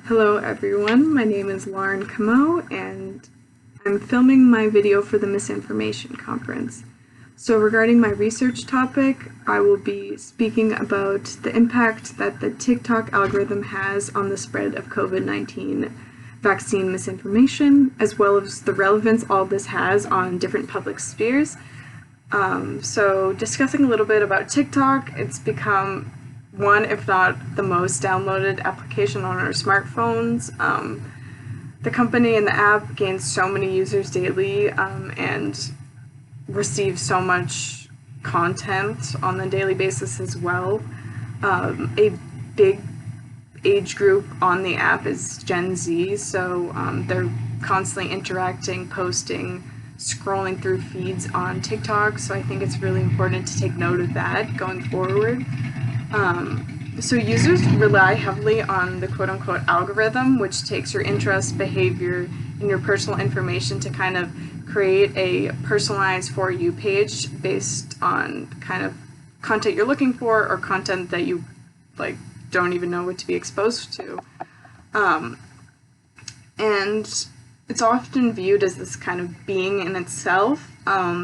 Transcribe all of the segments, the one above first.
Hello everyone, my name is Lauren Comeau and I'm filming my video for the Misinformation Conference. So regarding my research topic, I will be speaking about the impact that the TikTok algorithm has on the spread of COVID-19 vaccine misinformation, as well as the relevance all this has on different public spheres. So discussing a little bit about TikTok, it's become one, if not the most downloaded application on our smartphones. The company and the app gains so many users daily and receives so much content on a daily basis as well. A big age group on the app is Gen Z, so they're constantly interacting, posting, scrolling through feeds on TikTok, so I think it's really important to take note of that going forward. So users rely heavily on the quote-unquote algorithm, which takes your interest, behavior, and your personal information to kind of create a personalized For You page based on kind of content you're looking for or content that you don't even know what to be exposed to. And it's often viewed as this kind of being in itself.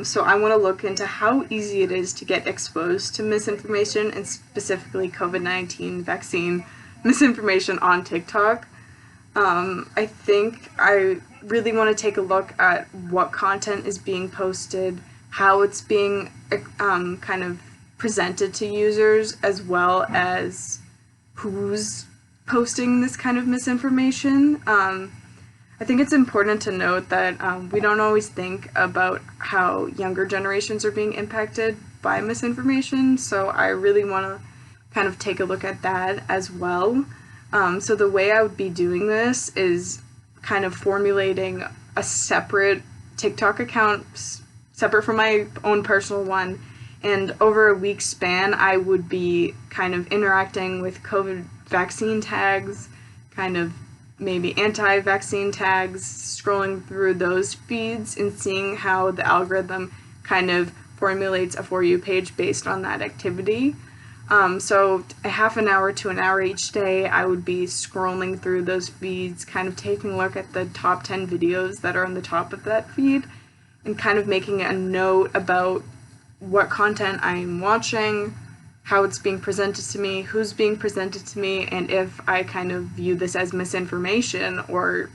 So I want to look into how easy it is to get exposed to misinformation, and specifically COVID-19 vaccine misinformation on TikTok. I think I really want to take a look at what content is being posted, how it's being kind of presented to users, as well as who's posting this kind of misinformation. I think it's important to note that we don't always think about how younger generations are being impacted by misinformation, so I really want to kind of take a look at that as well. So the way I would be doing this is kind of formulating a separate TikTok account, separate from my own personal one, and over a week span I would be kind of interacting with COVID vaccine tags, kind of maybe anti-vaccine tags, scrolling through those feeds and seeing how the algorithm kind of formulates a For You page based on that activity. So a half an hour to an hour each day, I would be scrolling through those feeds, kind of taking a look at the top 10 videos that are on the top of that feed, and kind of making a note about what content I'm watching, how it's being presented to me, who's being presented to me, and if I kind of view this as misinformation or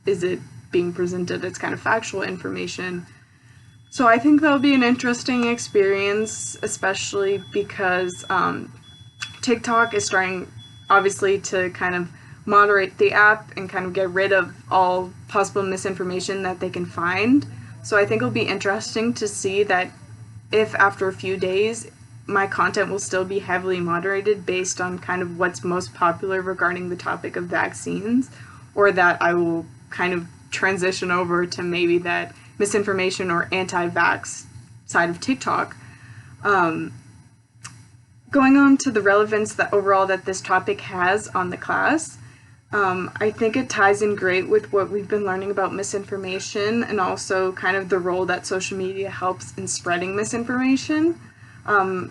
is it being presented as kind of factual information. So I think that'll be an interesting experience, especially because TikTok is starting obviously to kind of moderate the app and kind of get rid of all possible misinformation that they can find. So I think it'll be interesting to see that if after a few days my content will still be heavily moderated based on kind of what's most popular regarding the topic of vaccines, or that I will kind of transition over to maybe that misinformation or anti-vax side of TikTok. Going on to the relevance that overall that this topic has on the class, I think it ties in great with what we've been learning about misinformation and also kind of the role that social media helps in spreading misinformation.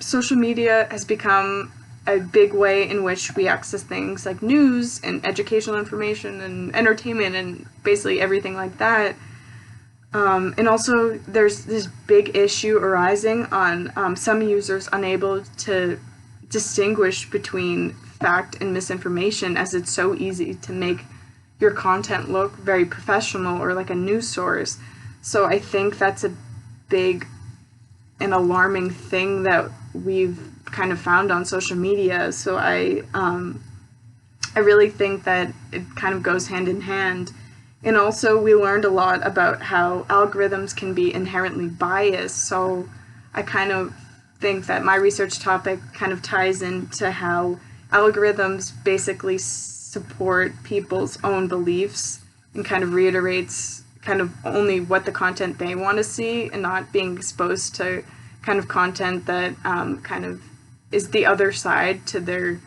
Social media has become a big way in which we access things like news and educational information and entertainment and basically everything like that. And also there's this big issue arising on some users unable to distinguish between fact and misinformation, as it's so easy to make your content look very professional or like a news source. So I think that's a big an alarming thing that we've kind of found on social media. So I really think that it kind of goes hand in hand. And also we learned a lot about how algorithms can be inherently biased. So I kind of think that my research topic kind of ties into how algorithms basically support people's own beliefs and kind of reiterates kind of only what the content they want to see and not being exposed to kind of content that kind of is the other side to their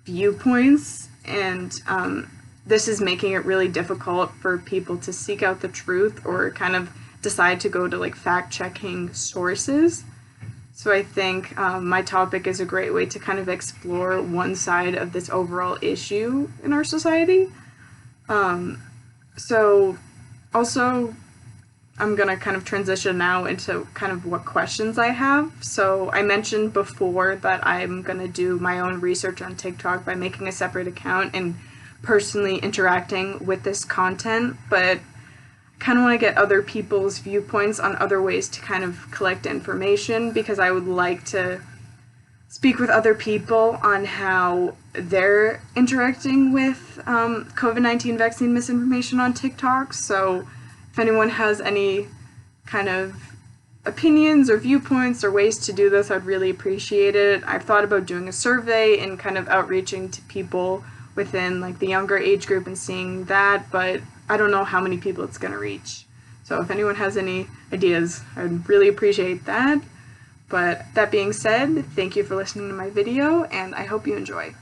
viewpoints. And this is making it really difficult for people to seek out the truth or kind of decide to go to like fact-checking sources. So I think my topic is a great way to kind of explore one side of this overall issue in our society. So also I'm going to kind of transition now into kind of what questions I have. So I mentioned before that I'm going to do my own research on TikTok by making a separate account and personally interacting with this content, but I kind of want to get other people's viewpoints on other ways to kind of collect information, because I would like to speak with other people on how they're interacting with COVID-19 vaccine misinformation on TikTok. So if anyone has any kind of opinions or viewpoints or ways to do this, I'd really appreciate it. I've thought about doing a survey and kind of outreaching to people within like the younger age group and seeing that, but I don't know how many people it's going to reach. So if anyone has any ideas, I'd really appreciate that. But that being said, thank you for listening to my video, and I hope you enjoy.